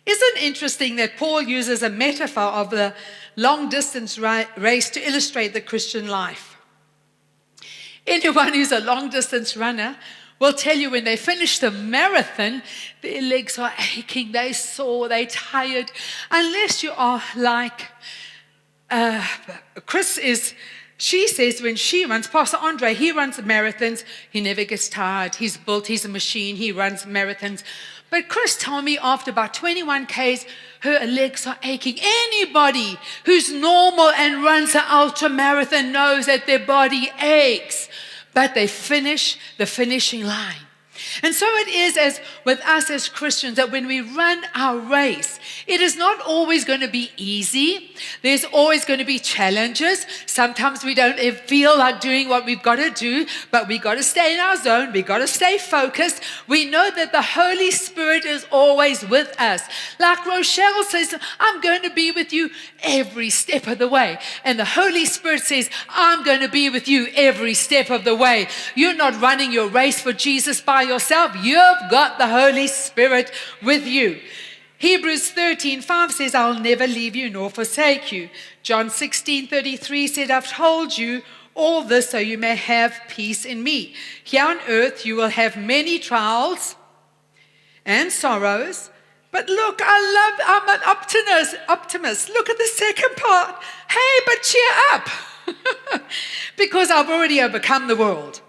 Isn't it interesting that Paul uses a metaphor of the long-distance race to illustrate the Christian life? Anyone who's a long-distance runner will tell you when they finish the marathon, their legs are aching, they're sore, they're tired. Unless you are like she says when she runs, Pastor Andre, he runs marathons, he never gets tired. He's a machine, he runs marathons. But Chris told me after about 21 Ks, her legs are aching. Anybody who's normal and runs an ultra marathon knows that their body aches, but they finish the finishing line. And so it is as with us as Christians that when we run our race, it is not always going to be easy. There's always going to be challenges. Sometimes we don't feel like doing what we've got to do, but we've got to stay in our zone. We've got to stay focused. We know that the Holy Spirit is always with us. Like Rochelle says, I'm going to be with you every step of the way. And the Holy Spirit says, I'm going to be with you every step of the way. You're not running your race for Jesus by yourself. You've got the Holy Spirit with you. Hebrews 13:5 says, I'll never leave you nor forsake you. John 16:33 said, I've told you all this so you may have peace in me. Here on earth you will have many trials and sorrows. But look, I'm an optimist. Look at the second part. Hey, but cheer up. Because I've already overcome the world.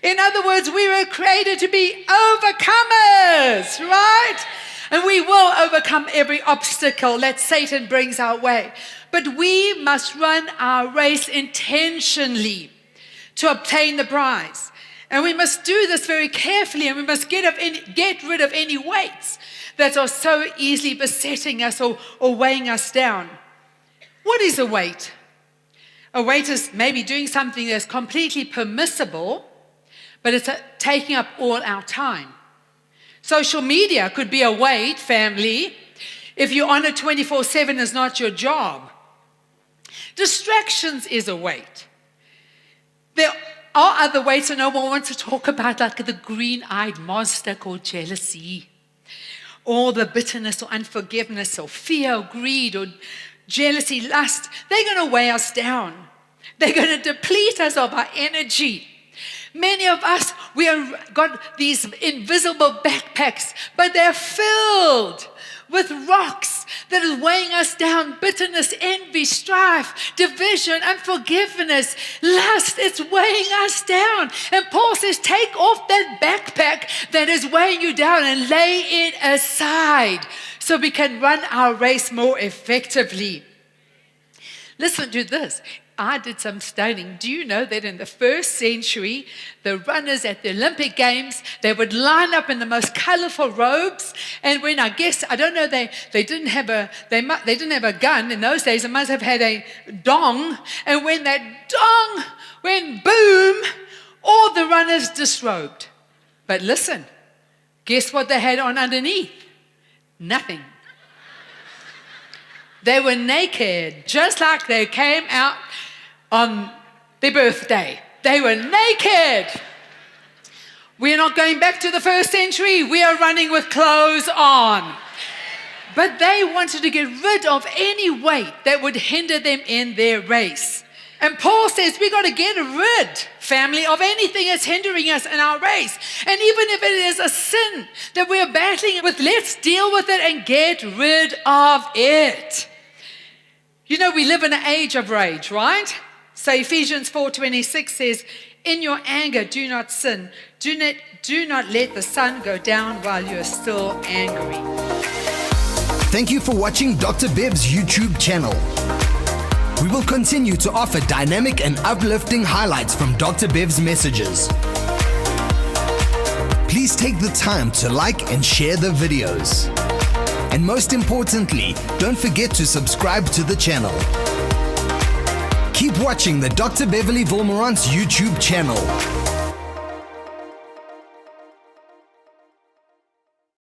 In other words, we were created to be overcomers, right? And we will overcome every obstacle that Satan brings our way. But we must run our race intentionally to obtain the prize. And we must do this very carefully, and we must get rid of any weights that are so easily besetting us or weighing us down. What is a weight? A weight is maybe doing something that's completely permissible, but it's taking up all our time. Social media could be a weight, family, if you're on it 24/7 is not your job. Distractions is a weight. There are other weights, and no one wants to talk about, like the green-eyed monster called jealousy, or the bitterness or unforgiveness or fear or greed or jealousy, lust. They're going to weigh us down. They're going to deplete us of our energy. Many of us, we have got these invisible backpacks, but they're filled with rocks that is weighing us down. Bitterness, envy, strife, division, unforgiveness, lust. It's weighing us down. And Paul says, take off that backpack that is weighing you down and lay it aside so we can run our race more effectively. Listen to this. I did some studying. Do you know that in the first century, the runners at the Olympic Games, they would line up in the most colorful robes, and when they didn't have a gun in those days, they must have had a dong, and when that dong went boom, all the runners disrobed. But listen, guess what they had on underneath? Nothing. They were naked, just like they came out on their birthday. They were naked. We're not going back to the first century. We are running with clothes on. But they wanted to get rid of any weight that would hinder them in their race. And Paul says we got to get rid, family, of anything that's hindering us in our race. And even if it is a sin that we are battling with, let's deal with it and get rid of it. You know, we live in an age of rage, right? So Ephesians 4:26 says, in your anger, do not sin. Do not let the sun go down while you're still angry. Thank you for watching Dr. Bev's YouTube channel. We will continue to offer dynamic and uplifting highlights from Dr. Bev's messages. Please take the time to like and share the videos. And most importantly, don't forget to subscribe to the channel. Keep watching the Dr. Beverley Wolmarans YouTube channel.